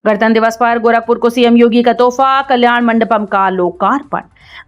गणतंत्र दिवस पर गोरखपुर को सीएम योगी का तोहफा, कल्याण मंडपम का लोकार्पण।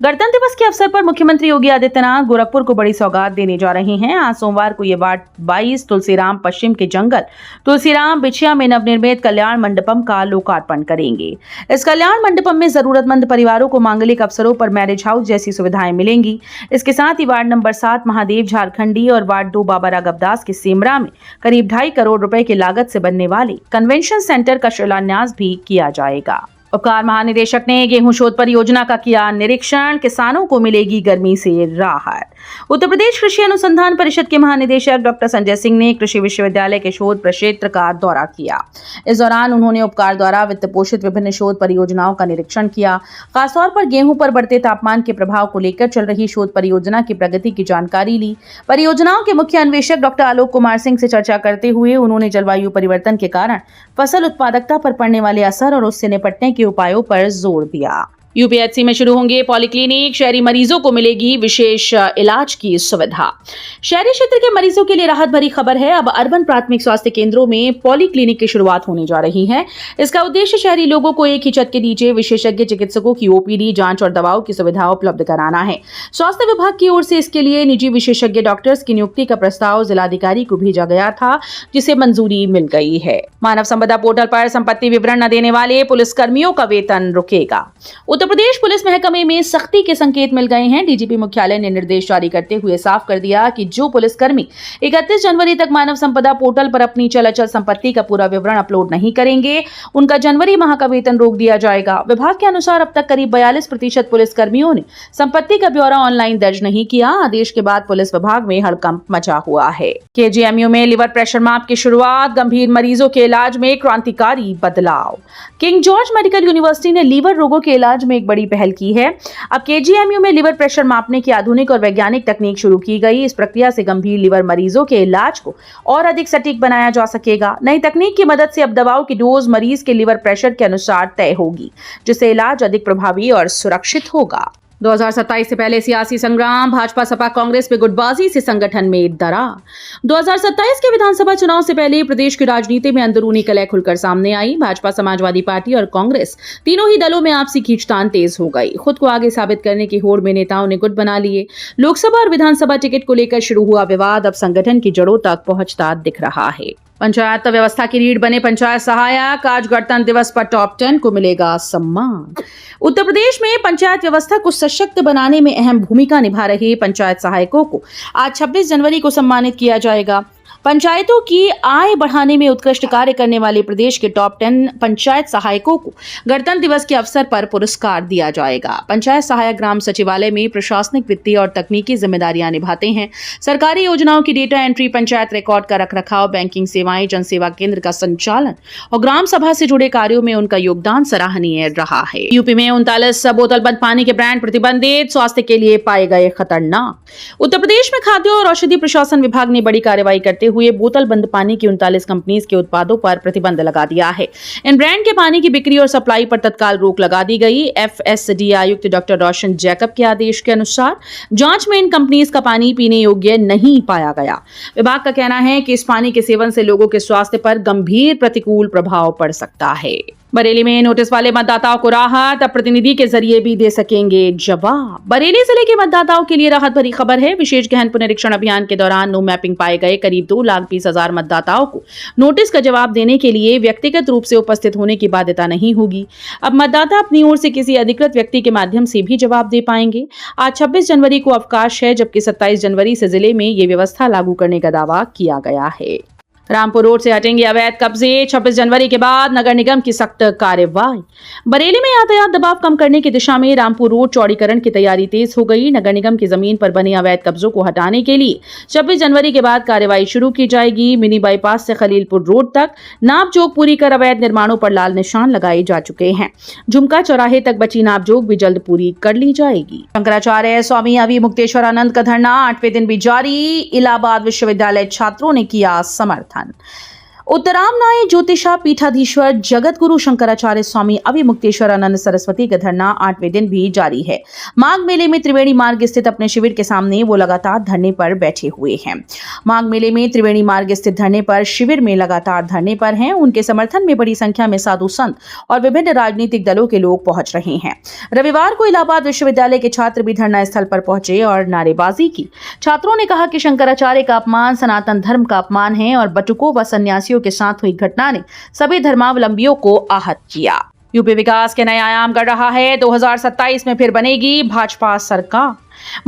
गणतंत्र दिवस के अवसर पर मुख्यमंत्री योगी आदित्यनाथ गोरखपुर को बड़ी सौगात देने जा रहे हैं। आज सोमवार को ये वार्ड 22 तुलसीराम पश्चिम के जंगल तुलसीराम बिछिया में नवनिर्मित कल्याण मंडपम का लोकार्पण करेंगे। इस कल्याण मंडपम में जरूरतमंद परिवारों को मांगलिक अवसरों पर मैरिज हाउस जैसी सुविधाएं मिलेंगी। इसके साथ ही वार्ड नंबर 7 महादेव झारखंडी और वार्ड 2 बाबा राघव दास के सेमरा में करीब 2.5 करोड़ रुपए की लागत से बनने वाले कन्वेंशन सेंटर का शिलान्यास भी किया जाएगा। उपकार महानिदेशक ने गेहूं शोध परियोजना का किया निरीक्षण, किसानों को मिलेगी गर्मी से राहत। उत्तर प्रदेश कृषि अनुसंधान परिषद के महानिदेशक डॉक्टर संजय सिंह ने कृषि विश्वविद्यालय के शोध प्रक्षेत्र का दौरा किया। इस दौरान उन्होंने उपकार द्वारा वित्त पोषित विभिन्न शोध परियोजनाओं का निरीक्षण किया। खासतौर पर गेहूं पर बढ़ते तापमान के प्रभाव को लेकर चल रही शोध परियोजना की प्रगति की जानकारी ली। परियोजनाओं के मुख्य अन्वेषक डॉक्टर आलोक कुमार सिंह से चर्चा करते हुए उन्होंने जलवायु परिवर्तन के कारण फसल उत्पादकता पर पड़ने वाले असर और उससे निपटने के उपायों पर जोर दिया। यूपीएचसी में शुरू होंगे पॉलीक्लिनिक, शहरी मरीजों को मिलेगी विशेष इलाज की सुविधा। शहरी क्षेत्र के मरीजों के लिए राहत भरी खबर है। अब अर्बन प्राथमिक स्वास्थ्य केंद्रों में पॉलीक्लिनिक की शुरुआत होने जा रही है। इसका उद्देश्य शहरी लोगों को एक ही छत के नीचे विशेषज्ञ चिकित्सकों की ओपीडी, जांच और दवाओं की सुविधा उपलब्ध कराना है। स्वास्थ्य विभाग की ओर से इसके लिए निजी विशेषज्ञ डॉक्टर्स की नियुक्ति का प्रस्ताव जिलाधिकारी को भेजा गया था, जिसे मंजूरी मिल गई है। मानव संपदा पोर्टल पर संपत्ति विवरण न देने वाले पुलिसकर्मियों का वेतन रुकेगा। उत्तर प्रदेश पुलिस महकमे में सख्ती के संकेत मिल गए हैं। डीजीपी मुख्यालय ने निर्देश जारी करते हुए साफ कर दिया कि जो पुलिसकर्मी 31 जनवरी तक मानव संपदा पोर्टल पर अपनी चल अचल संपत्ति का पूरा विवरण अपलोड नहीं करेंगे, उनका जनवरी माह का वेतन रोक दिया जाएगा। विभाग के अनुसार अब तक करीब 42% पुलिसकर्मियों ने संपत्ति का ब्यौरा ऑनलाइन दर्ज नहीं किया। आदेश के बाद पुलिस विभाग में हड़कंप मचा हुआ है। केजीएमयू में लिवर प्रेशर माप की शुरुआत, गंभीर मरीजों के इलाज में क्रांतिकारी बदलाव। किंग जॉर्ज मेडिकल यूनिवर्सिटी ने लीवर रोगों के इलाज में एक बड़ी पहल की है। अब केजीएमयू में लिवर प्रेशर मापने की आधुनिक और वैज्ञानिक तकनीक शुरू की गई। इस प्रक्रिया से गंभीर लिवर मरीजों के इलाज को और अधिक सटीक बनाया जा सकेगा। नई तकनीक की मदद से अब दवाओं की डोज मरीज के लिवर प्रेशर के अनुसार तय होगी, जिससे इलाज अधिक प्रभावी और सुरक्षित होगा। 2027 से पहले सियासी संग्राम, भाजपा सपा कांग्रेस में गुटबाजी से संगठन में दरार। 2027 के विधानसभा चुनाव से पहले प्रदेश की राजनीति में अंदरूनी कलह खुलकर सामने आई। भाजपा, समाजवादी पार्टी और कांग्रेस तीनों ही दलों में आपसी खींचतान तेज हो गई। खुद को आगे साबित करने की होड़ में नेताओं ने गुट बना लिए। लोकसभा और विधानसभा टिकट को लेकर शुरू हुआ विवाद अब संगठन की जड़ों तक पहुंचता दिख रहा है। पंचायत व्यवस्था की रीढ़ बने पंचायत सहायक, आज गणतंत्र दिवस पर टॉप 10 को मिलेगा सम्मान। उत्तर प्रदेश में पंचायत व्यवस्था को सशक्त बनाने में अहम भूमिका निभा रहे पंचायत सहायकों को आज 26 जनवरी को सम्मानित किया जाएगा। पंचायतों की आय बढ़ाने में उत्कृष्ट कार्य करने वाले प्रदेश के टॉप 10 पंचायत सहायकों को गणतंत्र दिवस के अवसर पर पुरस्कार दिया जाएगा। पंचायत सहायक ग्राम सचिवालय में प्रशासनिक, वित्तीय और तकनीकी जिम्मेदारियां निभाते हैं। सरकारी योजनाओं की डेटा एंट्री, पंचायत रिकॉर्ड का रखरखाव, बैंकिंग सेवाएं, जनसेवा केंद्र का संचालन और ग्राम सभा से जुड़े कार्यों में उनका योगदान सराहनीय रहा है। यूपी में 39 बोतलबंद पानी के ब्रांड प्रतिबंधित, स्वास्थ्य के लिए पाए गए खतरनाक। उत्तर प्रदेश में खाद्य और औषधि प्रशासन विभाग ने बड़ी कार्रवाई करते हुए बोतल बंद पानी की 39 कंपनीज के उत्पादों पर प्रतिबंध लगा दिया है। इन ब्रांड के पानी की बिक्री और सप्लाई पर तत्काल रोक लगा दी गई। एफएसडी आयुक्त डॉक्टर रोशन जैकब के आदेश के अनुसार जांच में इन कंपनीज का पानी पीने योग्य नहीं पाया गया। विभाग का कहना है कि इस पानी के सेवन से लोगों के स्वास्थ्य पर गंभीर प्रतिकूल प्रभाव पड़ सकता है। बरेली में नोटिस वाले मतदाताओं को राहत, अब प्रतिनिधि के जरिए भी दे सकेंगे जवाब। बरेली जिले के मतदाताओं के लिए राहत भरी खबर है। विशेष गहन पुनरीक्षण अभियान के दौरान नो मैपिंग पाए गए करीब 2,20,000 मतदाताओं को नोटिस का जवाब देने के लिए व्यक्तिगत रूप से उपस्थित होने की बाध्यता नहीं होगी। अब मतदाता अपनी ओर से किसी अधिकृत व्यक्ति के माध्यम से भी जवाब दे पाएंगे। आज 26 जनवरी को अवकाश है, जबकि 27 जनवरी से जिले में ये व्यवस्था लागू करने का दावा किया गया है। रामपुर रोड से हटेंगे अवैध कब्जे, 26 जनवरी के बाद नगर निगम की सख्त कार्रवाई। बरेली में यातायात दबाव कम करने की दिशा में रामपुर रोड चौड़ीकरण की तैयारी तेज हो गई। नगर निगम की जमीन पर बने अवैध कब्जों को हटाने के लिए 26 जनवरी के बाद कार्रवाई शुरू की जाएगी। मिनी बाईपास से खलीलपुर रोड तक नापजोक पूरी कर अवैध निर्माणों पर लाल निशान लगाए जा चुके हैं। झुमका चौराहे तक बची नापजोक भी जल्द पूरी कर ली जाएगी। शंकराचार्य स्वामी अवि मुक्तेश्वरानंद का धरना 8वें दिन भी जारी। इलाहाबाद विश्वविद्यालय छात्रों ने किया समर्थन। उत्तरामनाय ज्योतिषा पीठाधीश्वर जगत गुरु शंकराचार्य स्वामी अविमुक्तेश्वर आनंद सरस्वती का धरना 8वें दिन भी जारी है। माघ मेले में त्रिवेणी मार्ग स्थित अपने शिविर के सामने वो लगातार धरने पर बैठे हुए हैं। माघ मेले में त्रिवेणी मार्ग स्थित धरने पर शिविर में लगातार धरने पर हैं। उनके समर्थन में बड़ी संख्या में साधु संत और विभिन्न राजनीतिक दलों के लोग पहुंच रहे हैं। रविवार को इलाहाबाद विश्वविद्यालय के छात्र भी धरना स्थल पर पहुंचे और नारेबाजी की। छात्रों ने कहा कि शंकराचार्य का अपमान सनातन धर्म का अपमान है और बटुकों व सन्यासियों के साथ हुई घटना ने सभी धर्मावलंबियों को आहत किया। यूपी विकास के नए आयाम गढ़ रहा है। 2027 में फिर बनेगी भाजपा सरकार।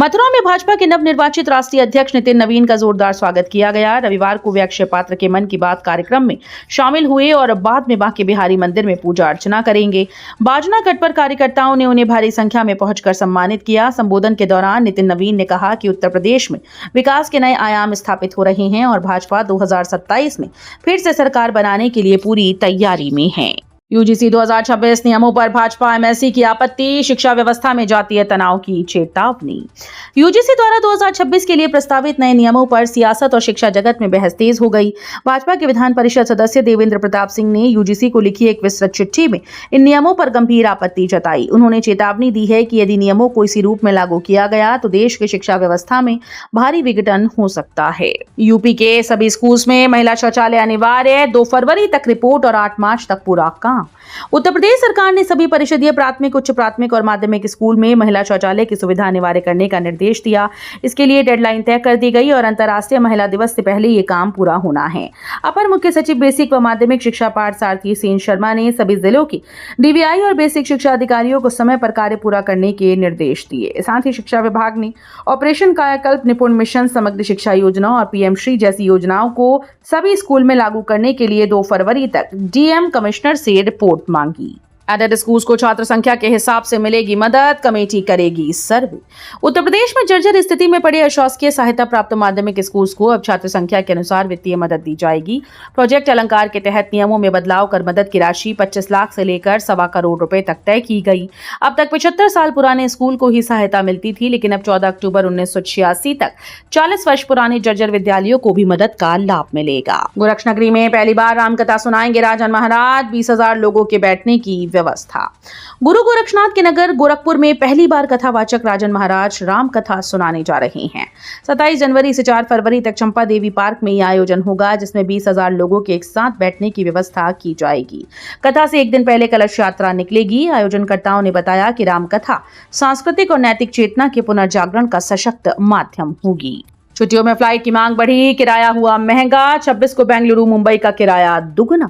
मथुरा में भाजपा के नवनिर्वाचित राष्ट्रीय अध्यक्ष नितिन नवीन का जोरदार स्वागत किया गया। रविवार को वे अक्षय पात्र के मन की बात कार्यक्रम में शामिल हुए और बाद में बांके बिहारी मंदिर में पूजा अर्चना करेंगे। बाजना कट पर कार्यकर्ताओं ने उन्हें भारी संख्या में पहुंचकर सम्मानित किया। संबोधन के दौरान नितिन नवीन ने कहा कि उत्तर प्रदेश में विकास के नए आयाम स्थापित हो रहे हैं और भाजपा 2027 में फिर से सरकार बनाने के लिए पूरी तैयारी में है। यूजीसी 2026 नियमों पर भाजपा एमएलसी की आपत्ति। शिक्षा व्यवस्था में जातीय तनाव की चेतावनी। यूजीसी द्वारा 2026 के लिए प्रस्तावित नए नियमों पर सियासत और शिक्षा जगत में बहस तेज हो गई। भाजपा के विधान परिषद सदस्य देवेंद्र प्रताप सिंह ने यूजीसी को लिखी एक विस्तृत चिट्ठी में इन नियमों पर गंभीर आपत्ति जताई। उन्होंने चेतावनी दी है कि यदि नियमों को इसी रूप में लागू किया गया तो देश की शिक्षा व्यवस्था में भारी विघटन हो सकता है। यूपी के सभी स्कूल्स में महिला शौचालय अनिवार्य। 2 फरवरी तक रिपोर्ट और 8 मार्च तक पूरा काम। उत्तर प्रदेश सरकार ने सभी परिषदीय प्राथमिक, उच्च प्राथमिक और माध्यमिक स्कूल में महिला शौचालय की सुविधा अनिवार्य करने का निर्देश दिया। इसके लिए डेडलाइन तय कर दी गई और अंतर्राष्ट्रीय महिला दिवस से पहले ये काम पूरा होना है। अपर मुख्य सचिव बेसिक व माध्यमिक शिक्षा पाठ सारथी सेन शर्मा ने सभी जिलों की डीवीआई और बेसिक शिक्षा अधिकारियों को समय पर कार्य पूरा करने के निर्देश दिए। साथ ही शिक्षा विभाग ने ऑपरेशन कायाकल्प, निपुण मिशन, समग्र शिक्षा योजना और पीएम श्री जैसी योजनाओं को सभी स्कूल में लागू करने के लिए 2 फरवरी तक डीएम कमिश्नर से रिपोर्ट मांगी। एडेड स्कूल्स को छात्र संख्या के हिसाब से मिलेगी मदद, कमेटी करेगी सर्वे। उत्तर प्रदेश में जर्जर स्थिति में पड़े अशासकीय सहायता प्राप्त माध्यमिक स्कूल्स को अब छात्र संख्या के अनुसार वित्तीय मदद दी जाएगी। प्रोजेक्ट अलंकार के तहत नियमों में बदलाव कर मदद की राशि 25 लाख से लेकर 1.25 करोड़ रुपए तक तय की गई। अब तक 75 साल पुराने स्कूल को ही सहायता मिलती थी, लेकिन अब 14 अक्टूबर 1986 तक 40 वर्ष पुराने जर्जर विद्यालयों को भी मदद का लाभ मिलेगा। गोरक्षनगरी में पहली बार रामकथा सुनाएंगे राजन महाराज। 20,000 लोगों के बैठने की व्यवस्था। गुरु गोरक्षनाथ के नगर गोरखपुर में पहली बार कथावाचक राजन महाराज राम कथा सुनाने जा रहे हैं। 27 जनवरी से 4 फरवरी तक चंपा देवी पार्क में यह आयोजन होगा, जिसमें 20,000 लोगों के एक साथ बैठने की व्यवस्था की जाएगी। कथा से एक दिन पहले कलश यात्रा निकलेगी। आयोजनकर्ताओं ने बताया कि राम कथा सांस्कृतिक और नैतिक चेतना के पुनर्जागरण का सशक्त माध्यम होगी। छुट्टियों में फ्लाइट की मांग बढ़ी, किराया हुआ महंगा। 26 को बेंगलुरु मुंबई का किराया दुगना।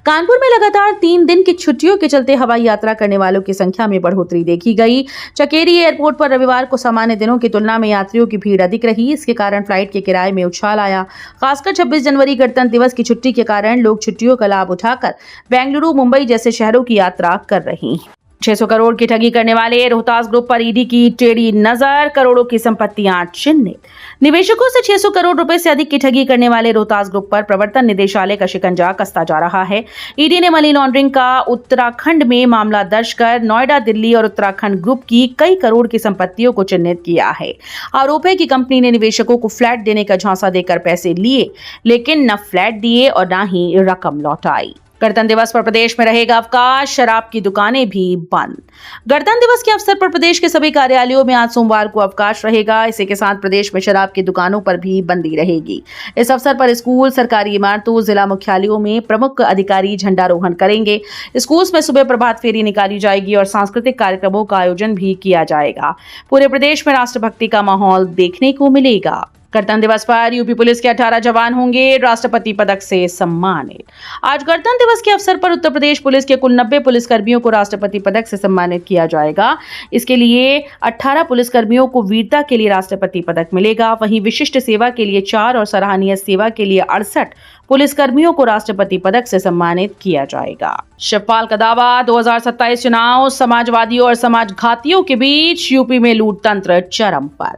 कानपुर में लगातार 3 दिन की छुट्टियों के चलते हवाई यात्रा करने वालों की संख्या में बढ़ोतरी देखी गई। चकेरी एयरपोर्ट पर रविवार को सामान्य दिनों की तुलना में यात्रियों की भीड़ अधिक रही। इसके कारण फ्लाइट के किराए में उछाल आया। खासकर 26 जनवरी गणतंत्र दिवस की छुट्टी के कारण लोग छुट्टियों का लाभ उठाकर बेंगलुरु, मुंबई जैसे शहरों की यात्रा कर रहे हैं। 600 करोड़ की ठगी करने वाले रोहतास ग्रुप पर ईडी की टेढ़ी नजर। करोड़ों की संपत्तियां चिन्हित। निवेशकों से 600 करोड़ रुपए से अधिक की ठगी करने वाले रोहतास ग्रुप पर प्रवर्तन निदेशालय का शिकंजा कसता जा रहा है। ईडी ने मनी लॉन्ड्रिंग का उत्तराखंड में मामला दर्ज कर नोएडा, दिल्ली और उत्तराखंड ग्रुप की कई करोड़ की संपत्तियों को चिन्हित किया है। आरोप है कि कंपनी ने निवेशकों को फ्लैट देने का झांसा देकर पैसे लिए, लेकिन न फ्लैट दिए और न ही रकम लौटाई। गणतंत्र दिवस पर प्रदेश में रहेगा अवकाश। शराब की दुकानें भी बंद। गणतंत्र दिवस के अवसर पर प्रदेश के सभी कार्यालयों में आज सोमवार को अवकाश रहेगा। इसी के साथ प्रदेश में शराब की दुकानों पर भी बंदी रहेगी। इस अवसर पर स्कूल, सरकारी इमारतों, जिला मुख्यालयों में प्रमुख अधिकारी झंडारोहण करेंगे। स्कूल्स में सुबह प्रभात फेरी निकाली जाएगी और सांस्कृतिक कार्यक्रमों का आयोजन भी किया जाएगा। पूरे प्रदेश में राष्ट्रभक्ति का माहौल देखने को मिलेगा। गणतंत्र दिवस पर यूपी पुलिस के 18 जवान होंगे राष्ट्रपति पदक से सम्मानित। आज गणतंत्र दिवस के अवसर पर उत्तर प्रदेश पुलिस के कुल 90 पुलिसकर्मियों को राष्ट्रपति पदक से सम्मानित किया जाएगा। इसके लिए 18 पुलिसकर्मियों को वीरता के लिए राष्ट्रपति पदक मिलेगा। वहीं विशिष्ट सेवा के लिए 4 और सराहनीय सेवा के लिए 68 पुलिसकर्मियों को राष्ट्रपति पदक से सम्मानित किया जाएगा। शिवपाल का दावा, 2027 चुनाव समाजवादियों और समाजघातियों के बीच। यूपी में लूट तंत्र चरम पर।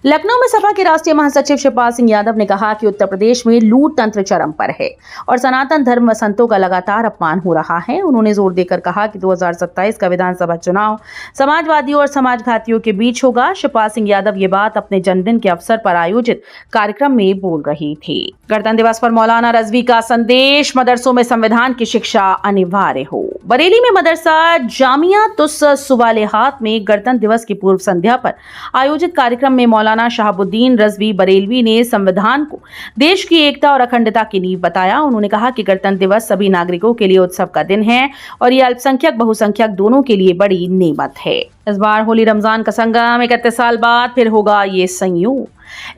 लखनऊ में सपा के राष्ट्रीय महासचिव शिवपाल सिंह यादव ने कहा कि उत्तर प्रदेश में लूट तंत्र चरम पर है और सनातन धर्म व संतों का लगातार अपमान हो रहा है। उन्होंने जोर देकर कहा कि 2027 का विधानसभा चुनाव समाजवादियों और समाजघातियों के बीच होगा। शिवपाल सिंह यादव ये बात अपने जन्मदिन के अवसर पर आयोजित कार्यक्रम में बोल रही थी। गणतंत्र दिवस पर मौलाना मौलाना रजवी का संदेश, मदरसों में संविधान की शिक्षा अनिवार्य हो। बरेली में मदरसा जामिया तुस सुवालिहात में गणतंत्र दिवस की पूर्व संध्या पर आयोजित कार्यक्रम में मौलाना शहाबुद्दीन रजवी बरेलवी ने संविधान को देश की एकता और अखंडता की नींव बताया। उन्होंने कहा कि गणतंत्र दिवस सभी नागरिकों के लिए उत्सव का दिन है और ये अल्पसंख्यक बहुसंख्यक दोनों के लिए बड़ी नेमत है। इस बार होली रमजान का संगम, 31 साल बाद फिर होगा ये संयोग।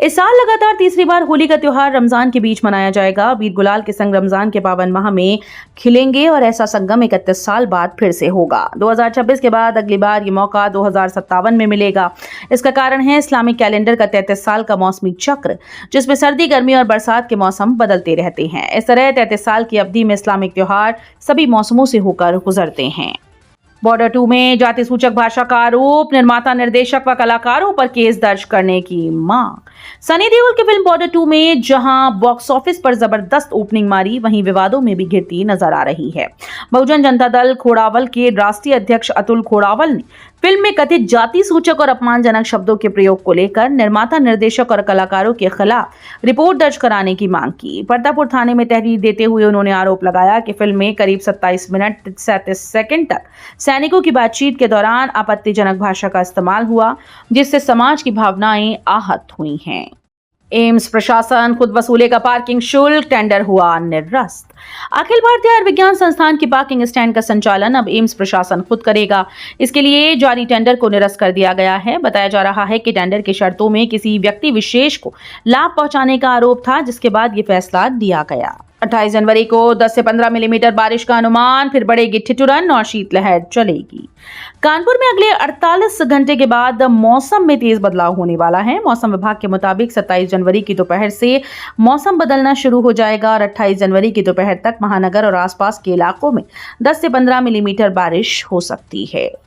इस साल लगातार तीसरी बार होली का त्योहार रमजान के बीच मनाया जाएगा। बीर गुलाल के संग रमजान के पावन माह में खिलेंगे और ऐसा संगम 31 साल बाद फिर से होगा। 2026 के बाद अगली बार ये मौका 2057 में मिलेगा। इसका कारण है इस्लामिक कैलेंडर का 33 साल का मौसमी चक्र, जिसमें सर्दी, गर्मी और बरसात के मौसम बदलते रहते हैं। इस तरह 33 साल की अवधि में इस्लामिक त्योहार सभी मौसमों से होकर गुजरते हैं। बॉर्डर 2 में जाति सूचक भाषा का आरोप, निर्माता, निर्देशक व कलाकारों पर केस दर्ज करने की मांग। सनी देओल की फिल्म बॉर्डर 2 में जहां बॉक्स ऑफिस पर जबरदस्त ओपनिंग मारी, वहीं विवादों में भी घिरती नजर आ रही है। बहुजन जनता दल खोड़ावल के राष्ट्रीय अध्यक्ष अतुल खोड़ावल ने फिल्म में कथित जाति सूचक और अपमानजनक शब्दों के प्रयोग को लेकर निर्माता, निर्देशक और कलाकारों के खिलाफ रिपोर्ट दर्ज कराने की मांग की। परतापुर थाने में तहरीर देते हुए उन्होंने आरोप लगाया कि फिल्म में करीब 27 मिनट 37 सेकंड तक सैनिकों की बातचीत के दौरान आपत्तिजनक भाषा का इस्तेमाल हुआ, जिससे समाज की भावनाएं आहत हुई हैं। एम्स प्रशासन खुद वसूलेगा पार्किंग शुल्क, टेंडर हुआ निरस्त। अखिल भारतीय आयुर्विज्ञान संस्थान की पार्किंग स्टैंड का संचालन अब एम्स प्रशासन खुद करेगा। इसके लिए जारी टेंडर को निरस्त कर दिया गया है। बताया जा रहा है कि टेंडर की शर्तों में किसी व्यक्ति विशेष को लाभ पहुंचाने का आरोप था, जिसके बाद ये फैसला दिया गया। 28 जनवरी को 10 से 15 मिलीमीटर बारिश का अनुमान, फिर बढ़ेगी ठिठुरन और शीतलहर चलेगी। कानपुर में अगले 48 घंटे के बाद मौसम में तेज बदलाव होने वाला है। मौसम विभाग के मुताबिक 27 जनवरी की दोपहर से मौसम बदलना शुरू हो जाएगा और 28 जनवरी की दोपहर तक महानगर और आसपास के इलाकों में 10 से 15 मिलीमीटर बारिश हो सकती है।